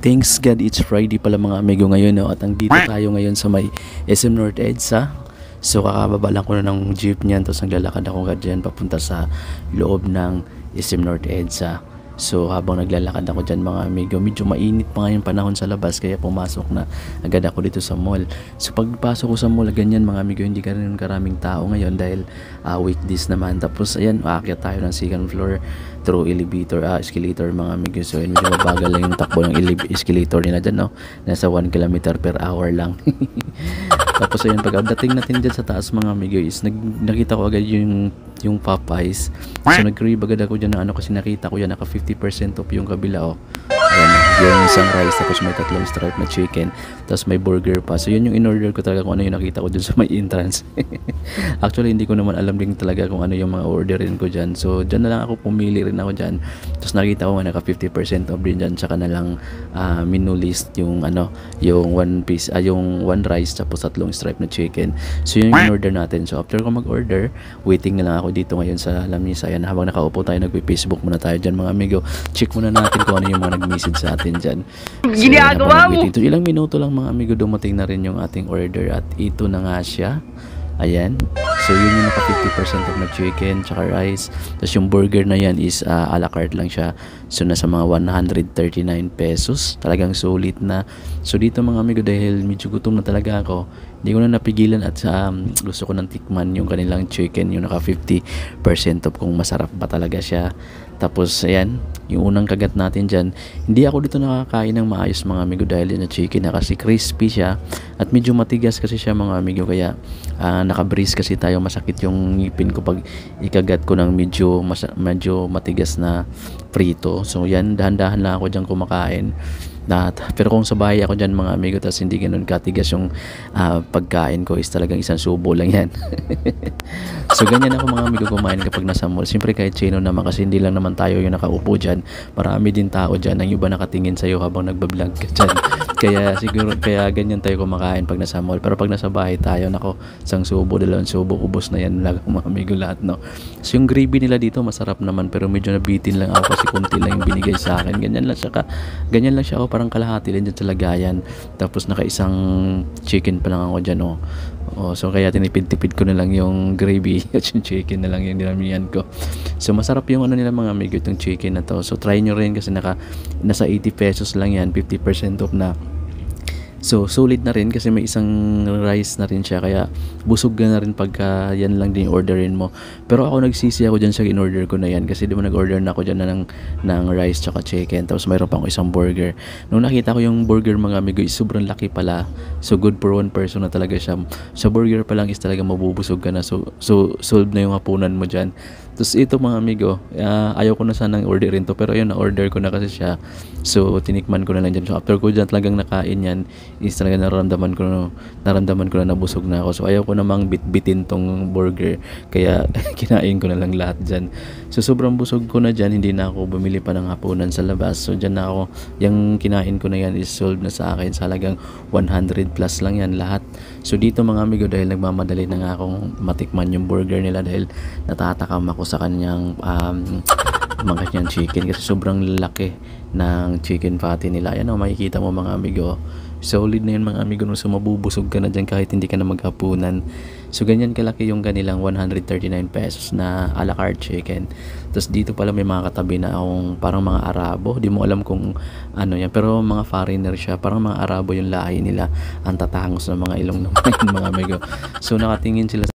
Thanks God it's Friday pala mga amigo ngayon, no? At andito tayo ngayon sa may SM North EDSA. So kakababa lang ko na ng jeep niyan, tapos naglalakad ako dyan papunta sa loob ng SM North EDSA. So habang naglalakad ako dyan mga amigo, medyo mainit pa ngayon panahon sa labas, kaya pumasok na agad ako dito sa mall. So pagpasok ko sa mall, ganyan mga amigo, hindi ka rin karaming tao ngayon dahil weekdays naman. Tapos ayan, aakyat tayo ng second floor through escalator mga amigo. So yun, medyo mabagal lang yung takbo ng escalator nila dyan, no? Nasa 1 km per hour lang. Tapos ayun, pagdating natin dyan sa taas mga amigo is nakita ko agad yung Popeyes. So nag-crave agad ako dyan na kasi nakita ko yan naka 50% off yung kabila, oh. Ayan, yung isang rice, tapos may 3 stripe na chicken, tapos may burger pa. So yun yung in-order ko talaga, kung ano yung nakita ko dyan sa may entrance. Actually hindi ko naman alam din talaga kung ano yung mga orderin ko dyan. So dyan na lang ako, pumili rin ako dyan. Tapos nakita ko nga naka 50% off din dyan, tsaka na lang menu list yung yung yung 1 rice tapos 3 stripe na chicken. So yun yung in-order natin. So after ko mag-order, waiting na lang ako dito ngayon sa lamisa. Ayan, habang nakaupo tayo, nagpe-Facebook muna tayo dyan mga amigo. Check muna natin kung ano yung mga nag-message sa atin dyan. So, ginagawa mo! Ilang minuto lang mga amigo, dumating na rin yung ating order at ito na nga siya. Ayan. So yun yung naka 50% of na chicken tsaka rice. Tapos yung burger na yan is a la carte lang siya. So nasa mga 139 pesos. Talagang sulit na. So dito mga amigo, dahil medyo gutom na talaga ako, hindi ko na napigilan at gusto ko nang tikman yung kanilang chicken, yung naka 50% off, kung masarap ba talaga siya. Tapos ayan, yung unang kagat natin dyan, hindi ako dito nakakain ng maayos mga amigo dahil yung chicken na kasi crispy siya at medyo matigas kasi siya mga amigo, kaya naka-brace kasi tayo, masakit yung ngipin ko pag ikagat ko ng medyo matigas na prito. So yan, dahan-dahan lang ako dyan kumakain. Pero kung sa bahay ako dyan mga amigo, tapos hindi ganun katigas yung pagkain ko, is talagang isang subo lang yan. So ganyan ako mga amigo kumain kapag nasa mall. Siyempre kahit sino naman, kasi hindi lang naman tayo yung nakaupo dyan, marami din tao dyan, ang iba nakatingin sa'yo habang nagbablog ka dyan. Kaya ganyan tayo kumakain pag nasa mall. Pero pag nasa bahay tayo, nako, isang subo, 2 subo, ubos na yan lang mga amigo lahat, no? So yung gravy nila dito masarap naman, pero medyo nabitin lang ako kasi kunti lang yung binigay sa akin. Ganyan lang siya ako, parang kalahati lang dyan sa lagayan. Tapos naka-isang chicken pa lang ako dyan, oh. So kaya tinipid-tipid ko na lang yung gravy at yung chicken na lang yung dinamihan ko. So masarap yung nila mga amigo, itong chicken na to. So try nyo rin kasi nasa 80 pesos lang yan, 50% off na. So solid na rin kasi may isang rice na rin siya, kaya busog ka na rin pagka yan lang din orderin mo. Pero ako nagsisi ako dyan sa in-order ko na yan, kasi di ba nag-order na ako dyan ng rice tsaka chicken, tapos mayroon pa ako isang burger. Nung nakita ko yung burger mga amigo, is sobrang laki pala. So good for 1 person na talaga siya. Sa burger pa lang is talaga mabubusog ka na. So solve na yung hapunan mo dyan. Tapos ito mga amigo, ayaw ko na sanang orderin to, pero ayun, na-order ko na kasi siya. So tinikman ko na lang dyan. So after ko dyan talagang nakain yan, is talaga naramdaman ko na nabusog na ako. So ayaw ko namang bitbitin tong burger, kaya kinain ko na lang lahat dyan. So sobrang busog ko na dyan, hindi na ako bumili pa ng hapunan sa labas. So dyan na ako, yung kinain ko na yan is sold na sa akin sa halagang 100 plus lang yan lahat. So dito mga amigo, dahil nagmamadali na nga akong matikman yung burger nila, dahil natatakam ako sa kanyang kanyang chicken, kasi sobrang laki ng chicken patty nila. Ayan, makikita mo mga amigo, solid na yun mga amigo, no? So mabubusog ka na dyan kahit hindi ka na maghapunan. So ganyan kalaki yung kanilang 139 pesos na a la carte chicken. Tapos dito pala may mga katabi na akong parang mga Arabo, di mo alam kung ano yan, pero mga foreigner siya, parang mga Arabo yung lahi nila, ang tatangos ng mga ilong ng mga amigo. So nakatingin sila